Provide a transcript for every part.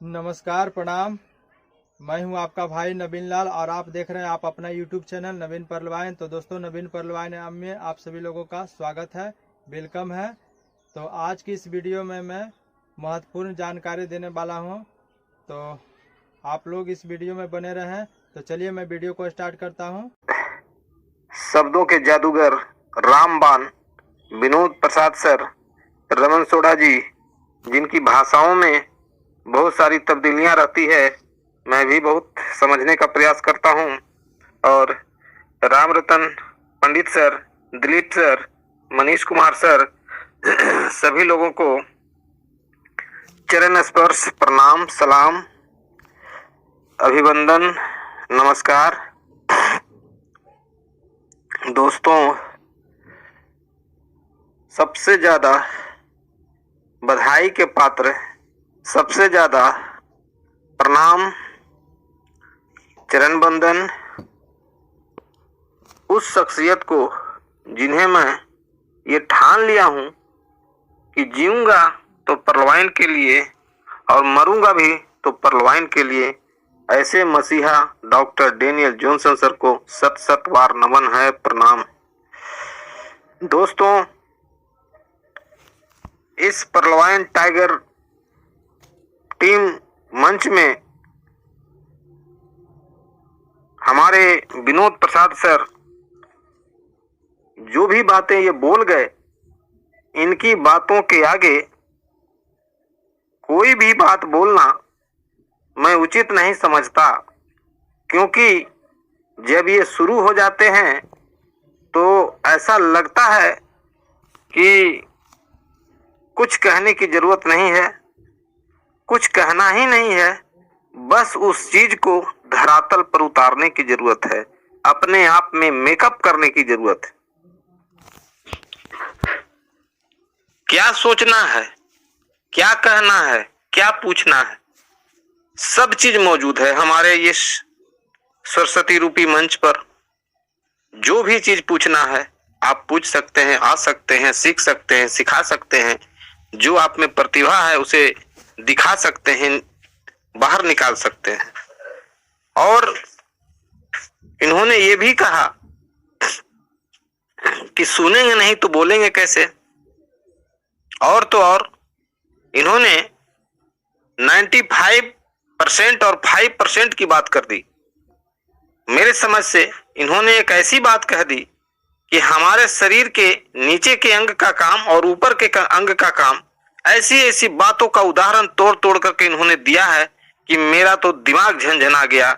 नमस्कार, प्रणाम। मैं हूं आपका भाई नवीन लाल और आप देख रहे हैं आप अपना यूट्यूब चैनल नवीन परलवाइन। तो दोस्तों, नवीन परलवाइन में आप सभी लोगों का स्वागत है, वेलकम है। तो आज की इस वीडियो में मैं महत्वपूर्ण जानकारी देने वाला हूं, तो आप लोग इस वीडियो में बने रहें। तो चलिए मैं वीडियो को स्टार्ट करता हूं। शब्दों के जादूगर रामबाण विनोद प्रसाद सर, रमन सोढ़ा जी, जिनकी भाषाओं में बहुत सारी तब्दीलियां रहती है, मैं भी बहुत समझने का प्रयास करता हूं। और Ram Ratan Pandit sir, Dilip sir, Manish Kumar sir, सभी लोगों को चरण स्पर्श प्रणाम, सलाम, अभिवंदन, नमस्कार। दोस्तों, सबसे ज्यादा बधाई के पात्र, सबसे ज्यादा प्रणाम, चरण बंदन उस शख्सियत को जिन्हें मैं ये ठान लिया हूं कि जीऊंगा तो परलवाइन के लिए और मरूंगा भी तो परलवाइन के लिए, ऐसे मसीहा डॉक्टर डेनियल जॉनसन सर को सत सत बार नमन है, प्रणाम। दोस्तों, इस परलवाइन टाइगर टीम मंच में हमारे विनोद प्रसाद सर जो भी बातें ये बोल गए, इनकी बातों के आगे कोई भी बात बोलना मैं उचित नहीं समझता, क्योंकि जब ये शुरू हो जाते हैं तो ऐसा लगता है कि कुछ कहने की जरूरत नहीं है, कुछ कहना ही नहीं है, बस उस चीज को धरातल पर उतारने की जरूरत है, अपने आप में मेकअप करने की जरूरत है। क्या सोचना है, क्या कहना है, क्या पूछना है, सब चीज मौजूद है हमारे इस सरस्वती रूपी मंच पर। जो भी चीज पूछना है आप पूछ सकते हैं, आ सकते हैं, सीख सकते हैं, सिखा सकते हैं। जो आप में प्रतिभा है उसे दिखा सकते हैं, बाहर निकाल सकते हैं। और इन्होंने ये भी कहा कि सुनेंगे नहीं तो बोलेंगे कैसे। और तो और इन्होंने 95% और 5% की बात कर दी। मेरे समझ से इन्होंने एक ऐसी बात कह दी कि हमारे शरीर के नीचे के अंग का काम और ऊपर के अंग का काम, ऐसी ऐसी बातों का उदाहरण तोड़ तोड़ करके इन्होंने दिया है कि मेरा तो दिमाग झंझना गया।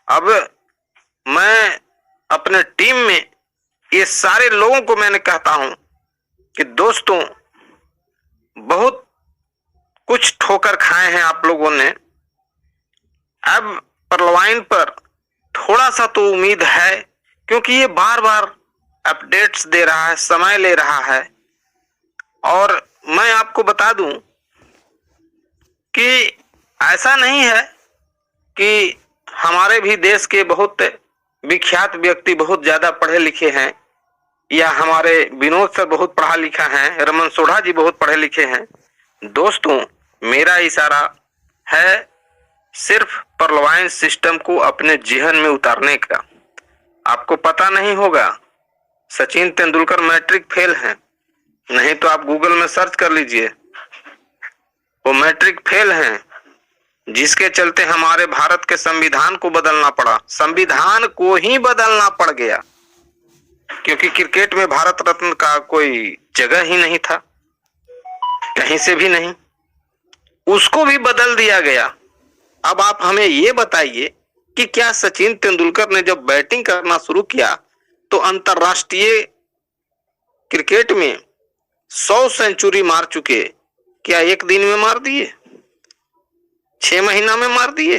अब मैं अपने टीम में ये सारे लोगों को मैंने कहता हूं कि दोस्तों, बहुत कुछ ठोकर खाए हैं आप लोगों ने। अब परलवाइन पर थोड़ा सा तो उम्मीद है, क्योंकि ये बार बार अपडेट्स दे रहा है, समय ले रहा है। और मैं आपको बता दूं कि ऐसा नहीं है कि हमारे भी देश के बहुत विख्यात व्यक्ति बहुत ज्यादा पढ़े लिखे हैं, या हमारे विनोद सर बहुत पढ़ा लिखा है, रमन सोढ़ा जी बहुत पढ़े लिखे हैं। दोस्तों, मेरा इशारा है सिर्फ परलवाइन सिस्टम को अपने जेहन में उतारने का। आपको पता नहीं होगा, सचिन तेंदुलकर मैट्रिक फेल हैं, नहीं तो आप गूगल में सर्च कर लीजिए, वो मैट्रिक फेल हैं, जिसके चलते हमारे भारत के संविधान को बदलना पड़ा। संविधान को ही बदलना पड़ गया, क्योंकि क्रिकेट में भारत रत्न का कोई जगह ही नहीं था, कहीं से भी नहीं, उसको भी बदल दिया गया। अब आप हमें ये बताइए कि क्या सचिन तेंदुलकर ने जब बैटिंग करना शुरू किया तो अंतरराष्ट्रीय क्रिकेट में 100 सेंचुरी मार चुके, क्या एक दिन में मार दिए, 6 महीना में मार दिए,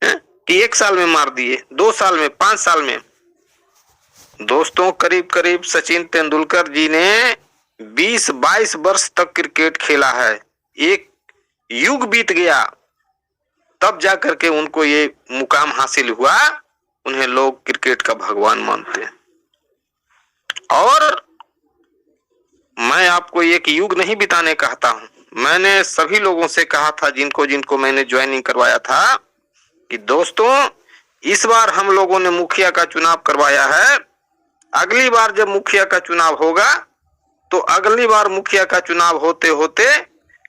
कि 1 साल में मार दिए, 2 साल में, 5 साल में? दोस्तों, करीब करीब सचिन तेंदुलकर जी ने 20-22 वर्ष तक क्रिकेट खेला है। एक युग बीत गया, तब जाकर के उनको ये मुकाम हासिल हुआ। उन्हें लोग क्रिकेट का भगवान मानते हैं। और मैं आपको एक युग नहीं बिताने कहता हूं, मैंने सभी लोगों से कहा था, जिनको जिनको मैंने ज्वाइनिंग करवाया था, कि दोस्तों इस बार हम लोगों ने मुखिया का चुनाव करवाया है, अगली बार जब मुखिया का चुनाव होगा तो अगली बार मुखिया का चुनाव होते होते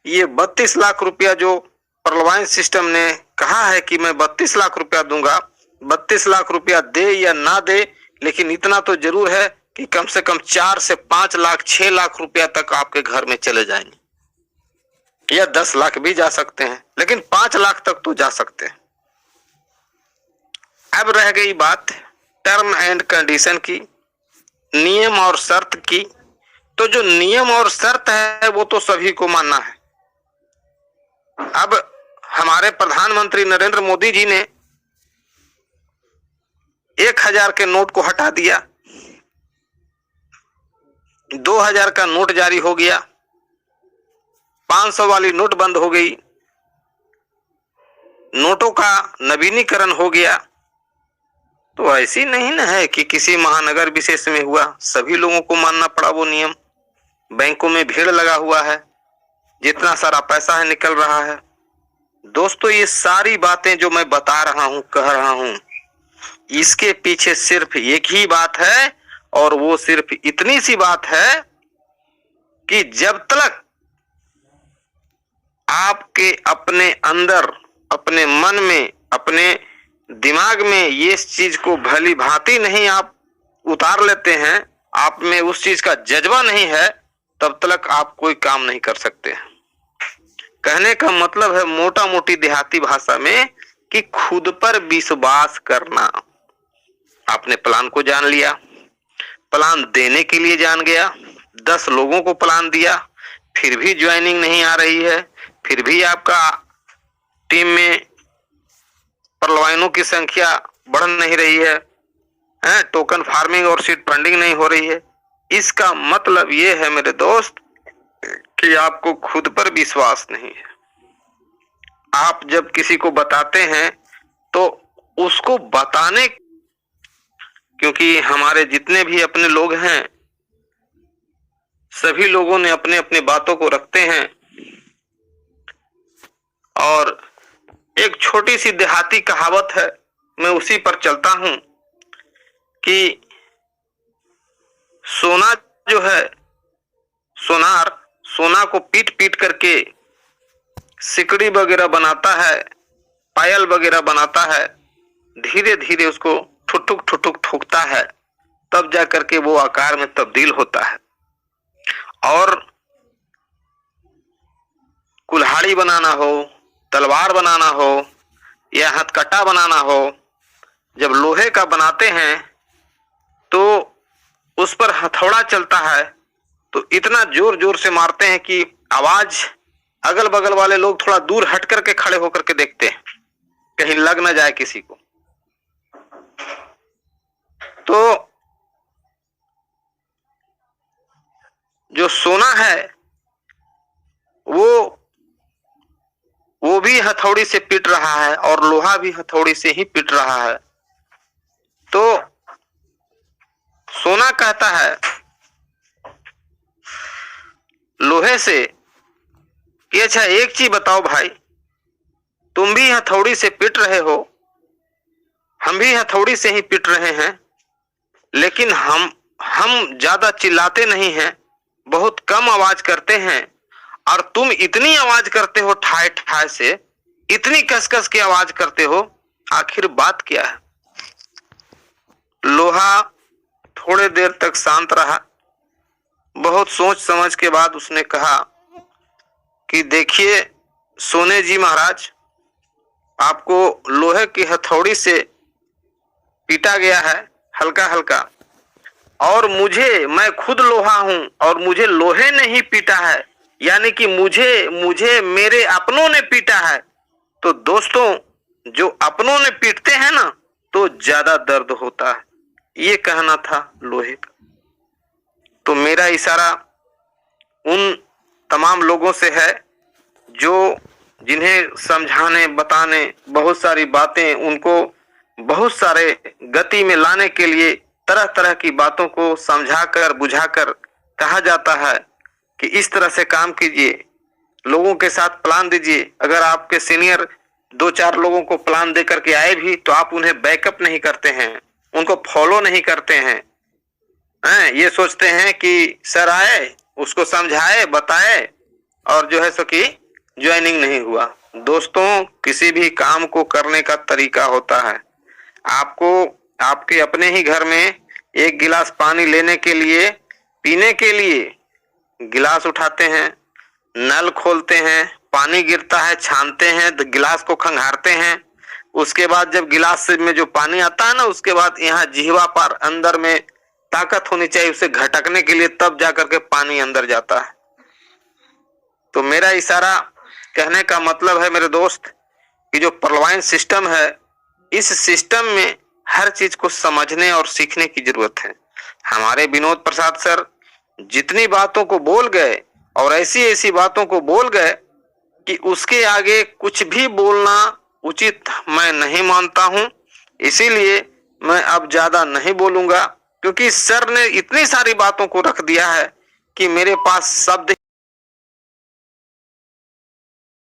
ये 32 लाख रुपया जो पर्लवाइन सिस्टम ने कहा है कि मैं 32 लाख रुपया दूंगा, 32 लाख रुपया दे या ना दे, लेकिन इतना तो जरूर है कि कम से कम 4 से 5 लाख 6 लाख रुपया तक आपके घर में चले जाएंगे, या 10 लाख भी जा सकते हैं, लेकिन 5 लाख तक तो जा सकते हैं। अब रह गई बात टर्म एंड कंडीशन की, नियम और शर्त की। तो जो नियम और शर्त है वो तो सभी को मानना है। अब हमारे प्रधानमंत्री नरेंद्र मोदी जी ने 1000 के नोट को हटा दिया, 2000 का नोट जारी हो गया, 500 वाली नोट बंद हो गई, नोटों का नवीनीकरण हो गया। तो ऐसी नहीं ना है कि किसी महानगर विशेष में हुआ, सभी लोगों को मानना पड़ा वो नियम। बैंकों में भीड़ लगा हुआ है, जितना सारा पैसा है निकल रहा है। दोस्तों ये सारी बातें जो मैं बता रहा हूं, कह रहा हूं, इसके पीछे सिर्फ एक ही बात है, और वो सिर्फ इतनी सी बात है कि जब तक आपके अपने अंदर, अपने मन में, अपने दिमाग में ये चीज को भली भांति नहीं आप उतार लेते हैं, आप में उस चीज का जज्बा नहीं है, तब तक आप कोई काम नहीं कर सकते। कहने का मतलब है मोटा मोटी देहाती भाषा में कि खुद पर विश्वास करना। आपने प्लान को जान लिया, प्लान देने के लिए जान गया, 10 लोगों को प्लान दिया, फिर भी ज्वाइनिंग नहीं आ रही है, फिर भी आपका टीम में पर्लवाइनों की संख्या बढ़ नहीं रही है, टोकन फार्मिंग और सीड फंडिंग नहीं हो रही है। इसका मतलब ये है मेरे दोस्त कि आपको खुद पर विश्वास नहीं है। आप जब किसी को बताते हैं तो उसको बताने, क्योंकि हमारे जितने भी अपने लोग हैं सभी लोगों ने अपने अपने बातों को रखते हैं, और एक छोटी सी देहाती कहावत है, मैं उसी पर चलता हूं कि सोना जो है, सोनार सोना को पीट पीट करके सिकड़ी वगैरह बनाता है, पायल वगैरह बनाता है, धीरे धीरे उसको ठुठुक ठुठुक ठोकता है, तब जा करके वो आकार में तब्दील होता है। और कुल्हाड़ी बनाना हो, तलवार बनाना हो या हथकटा बनाना हो, जब लोहे का बनाते हैं तो उस पर हथौड़ा चलता है तो इतना जोर जोर से मारते हैं कि आवाज, अगल बगल वाले लोग थोड़ा दूर हट करके खड़े होकर के देखते हैं कहीं लग ना जाए किसी को। तो जो सोना है वो भी हथौड़ी से पीट रहा है और लोहा भी हथौड़ी से ही पीट रहा है। तो सोना कहता है लोहे से कि अच्छा एक चीज बताओ भाई, तुम भी हथौड़ी से पीट रहे हो, हम भी हथौड़ी से ही पीट रहे हैं, लेकिन हम ज्यादा चिल्लाते नहीं हैं, बहुत कम आवाज करते हैं, और तुम इतनी आवाज करते हो, ठाए ठाए से इतनी कसकस की आवाज करते हो, आखिर बात क्या है? लोहा थोड़े देर तक शांत रहा, बहुत सोच समझ के बाद उसने कहा कि देखिए सोने जी महाराज, आपको लोहे की हथौड़ी से पीटा गया है हल्का हल्का, और मैं खुद लोहा हूं और मुझे लोहे ने ही पीटा है, यानी कि मुझे मेरे अपनों ने पीटा है। तो दोस्तों जो अपनों ने पीटते हैं ना तो ज्यादा दर्द होता है, ये कहना था लोहे का। तो मेरा इशारा उन तमाम लोगों से है जो जिन्हें समझाने बताने बहुत सारी बातें, उनको बहुत सारे गति में लाने के लिए तरह तरह की बातों को समझाकर बुझाकर कहा जाता है कि इस तरह से काम कीजिए, लोगों के साथ प्लान दीजिए। अगर आपके सीनियर 2-4 लोगों को प्लान दे करके आए भी तो आप उन्हें बैकअप नहीं करते हैं, उनको फॉलो नहीं करते हैं। ये सोचते हैं कि सर आए, उसको समझाए, बताए और जो है सो कि ज्वाइनिंग नहीं हुआ। दोस्तों, किसी भी काम को करने का तरीका होता है। आपको आपके अपने ही घर में एक गिलास पानी लेने के लिए, पीने के लिए गिलास उठाते हैं, नल खोलते हैं, पानी गिरता है, छानते हैं, गिलास को खंगारते हैं। उसके बाद जब गिलास में जो पानी आता है ना, उसके बाद यहाँ जिह्वा पर अंदर में ताकत होनी चाहिए उसे घटकने के लिए, तब जाकर के पानी अंदर जाता है। तो मेरा इशारा कहने का मतलब है मेरे दोस्त कि जो पर्लवाइन सिस्टम है, इस सिस्टम में हर चीज को समझने और सीखने की जरूरत है। हमारे विनोद प्रसाद सर जितनी बातों को बोल गए और ऐसी ऐसी बातों को बोल गए कि उसके आगे कुछ भी बोलना उचित मैं नहीं मानता हूं। इसीलिए मैं अब ज्यादा नहीं बोलूंगा, क्योंकि सर ने इतनी सारी बातों को रख दिया है कि मेरे पास शब्द